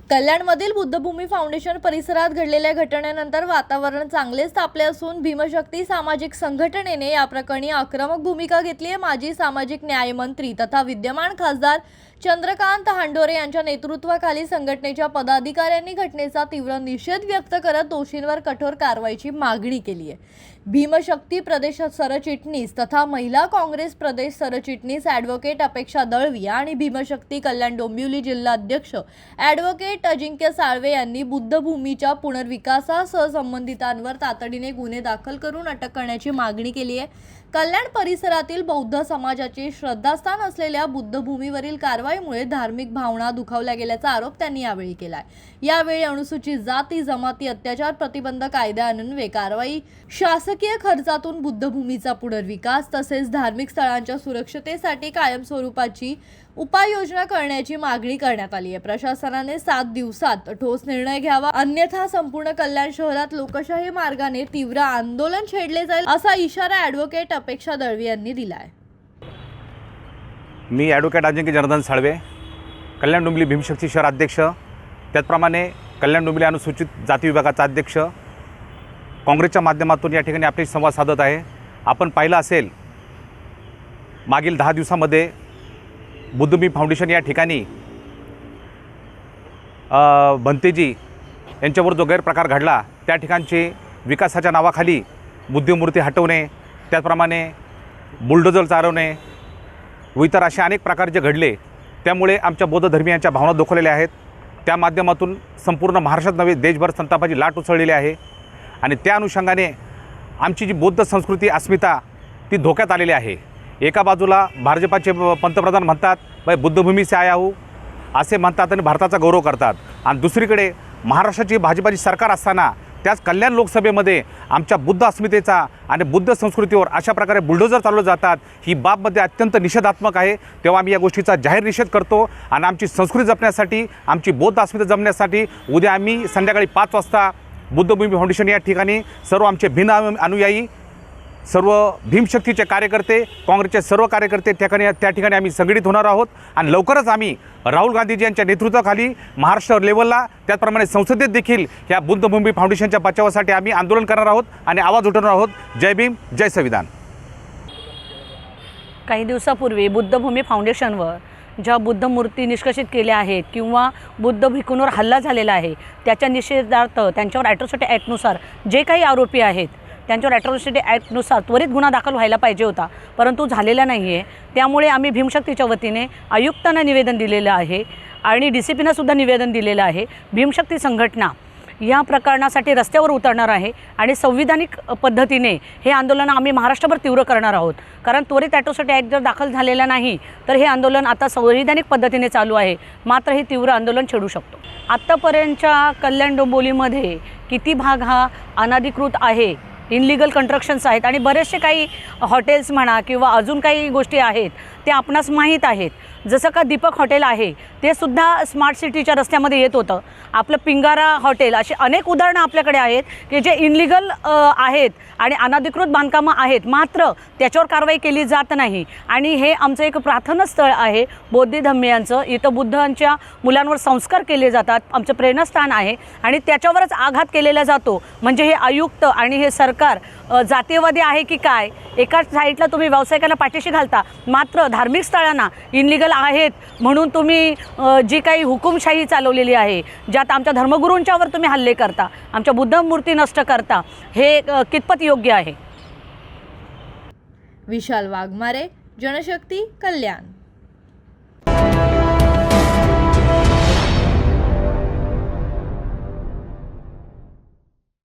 कल्याणमधील बुद्धभूमी foundation परिसरात घडलेल्या घटनेनंतर वातावरण चांगलेच तापले असून भीमशक्ती सामाजिक संघटनेने या प्रकरणी आक्रमक भूमिका घेतली आहे। माजी सामाजिक न्याय मंत्री तथा विद्यमान खासदार चंद्रकांत हांडोरे यांच्या नेतृत्वाखाली संघटनेच्या पदाधिकाऱ्यांनी घटनेचा तीव्र निषेध व्यक्त करत दोषींवर कठोर कारवाईची मागणी केली आहे। भीमशक्ती प्रदेश सरचिटणीस तथा महिला काँग्रेस प्रदेश सरचिटणीस ॲडव्होकेट अपेक्षा दळवी आणि भीमशक्ती कल्याण डोंबिवली जिल्हाध्यक्ष ॲडव्होकेट अजिंक्य साळवे यांनी बुद्धभूमीच्या पुनर्विकासासह संबंधितांवर तातडीने गुन्हे दाखल करून अटक करण्याची मागणी केली आहे। कल्याण परिसरातील बौद्ध समाजाचे श्रद्धास्थान असलेल्या बुद्धभूमीवरील कारवाईमुळे धार्मिक भावना दुखावल्या गेल्याचा आरोप त्यांनी यावेळी केला आहे। यावेळी अनुसूचित जाती जमाती अत्याचार प्रतिबंध कायद्यान्वये कारवाई, शासकीय खर्चातून बुद्धभूमीचा पुनर्विकास तसेच धार्मिक स्थळांच्या सुरक्षतेसाठी कायमस्वरूपाची उपाययोजना करण्याची मागणी करण्यात आली आहे। प्रशासनाने 7 दिवसात ठोस निर्णय घ्यावा, अन्यथा संपूर्ण कल्याण शहरात लोकशाही मार्गाने तीव्र आंदोलन छेडले जाईल असा इशारा ॲडव्होकेट अपेक्षा दळवी यांनी दिला आहे। मी ॲडव्होकेट अजिंक्य जनार्दन साळवे, कल्याण डोंबिवली भीमशक्ती शहर अध्यक्ष, त्याचप्रमाणे कल्याण डोंबिवली अनुसूचित जाती विभागाचा अध्यक्ष, काँग्रेसच्या माध्यमातून या ठिकाणी आपले संवाद साधत आहे। आपण पाहिलं असेल, मागील 10 दिवसामध्ये बुद्धभूमी फाउंडेशन या ठिकाणी भंतेजी यांच्यावर जो गैरप्रकार घडला, त्या ठिकाणचे विकासाच्या नावाखाली बुद्धमूर्ती हटवणे, त्याचप्रमाणे बुलडोजर चालवणे व इतर असे अनेक प्रकार जे घडले, त्यामुळे आमच्या बौद्ध धर्मीयांच्या भावना दुखावलेल्या आहेत। त्या माध्यमातून संपूर्ण महाराष्ट्रात नव्हे देशभर संतापाची लाट उसळलेली आहे आणि त्या अनुषंगाने आमची जी बौद्ध संस्कृती अस्मिता ती धोक्यात आलेली आहे। एका बाजूला भाजपाचे पंतप्रधान म्हणतात भाई बुद्धभूमी से आया हूँ असे म्हणतात आणि भारताचा गौरव करतात, आणि दुसरीकडे महाराष्ट्राची भाजपाची सरकार असताना त्याच कल्याण लोकसभेमध्ये आमच्या बुद्ध अस्मितेचा आणि बुद्ध संस्कृतीवर अशा प्रकारे बुलडोजर चालवले जातात, ही बाबमध्ये अत्यंत निषेधात्मक आहे। तेव्हा आम्ही या गोष्टीचा जाहीर निषेध करतो आणि आमची संस्कृती जपण्यासाठी, आमची बौद्ध अस्मिता जपण्यासाठी उद्या आम्ही संध्याकाळी 5 वाजता बुद्धभूमी फाउंडेशन या ठिकाणी सर्व आमचे भिन्न अनुयायी, सर्व भीमशक्तीचे कार्यकर्ते, काँग्रेसचे सर्व कार्यकर्ते त्या ठिकाणी आम्ही संघटित होणार आहोत आणि लवकरच आम्ही राहुल गांधीजी यांच्या नेतृत्वाखाली महाराष्ट्र लेवलला, त्याचप्रमाणे संसदेत देखील या बुद्धभूमी फाउंडेशनच्या बचावासाठी आम्ही आंदोलन करणार आहोत आणि आवाज उठवणार आहोत। जय भीम, जय संविधान। काही दिवसापूर्वी बुद्धभूमी फाउंडेशनवर ज्या बुद्ध मूर्ती निष्कासित केल्या आहेत किंवा बुद्ध भिक्खूंवर हल्ला झालेला आहे, त्याच्या निषेधार्थ त्यांच्यावर ॲट्रॉसिटी ॲक्टनुसार जे काही आरोपी आहेत त्यांच्यावर ॲट्रॉसिटी ॲक्टनुसार त्वरित गुन्हा दाखल व्हायला पाहिजे होता, परंतु झालेला नाही आहे। त्यामुळे आम्ही भीमशक्तीच्या वतीने आयुक्तांना निवेदन दिलेलं आहे आणि DCPना सुद्धा निवेदन दिलेलं आहे। भीमशक्ती संघटना या प्रकरणासाठी रस्त्यावर उतरणार आहे आणि संविधानिक पद्धतीने हे आंदोलन आम्ही महाराष्ट्रभर तीव्र करणार आहोत, कारण त्वरित ॲट्रॉसिटी ॲक्ट जर दाखल झालेला नाही तर हे आंदोलन आता संविधानिक पद्धतीने चालू आहे, मात्र हे तीव्र आंदोलन छेडू शकतो। आत्तापर्यंतच्या कल्याण डोंबिवलीमध्ये किती भाग हा अनधिकृत आहे, इनलिगल कन्स्ट्रक्शन्स आहेत आणि बरेचसे काही हॉटेल्स म्हणा किंवा अजून काही गोष्टी आहेत ते आपणास माहीत आहेत। जसं का दीपक हॉटेल आहे ते सुद्धा स्मार्ट सिटीच्या रस्त्यामध्ये येत होतं, आपलं पिंगारा हॉटेल, अशी अनेक उदाहरणं आपल्याकडे आहेत की जे इनलिगल आहेत आणि अनधिकृत बांधकामं आहेत, मात्र त्याच्यावर कारवाई केली जात नाही। आणि हे आमचं एक प्रार्थना स्थळ आहे बौद्ध धर्मीयांचं, इथं बुद्धांच्या मुलांवर संस्कार केले जातात, आमचं प्रेरणास्थान आहे आणि त्याच्यावरच आघात केलेला जातो। म्हणजे हे आयुक्त आणि हे सरकार जातीयवादी आहे की काय? एका साईडला तुम्ही व्यावसायिकांना पाठीशी घालता, मात्र धार्मिक स्थळांना इनलिगल आहेत म्हणून तुम्ही जी काही हुकुमशाही चालवलेली आहे, ज्यात आमच्या धर्मगुरूंच्यावर तुम्ही हल्ले करता, आमच्या बुद्ध मूर्ती नष्ट करता, हे कितपत योग्य आहे? विशाल वाघमारे, जनशक्ती, कल्याण।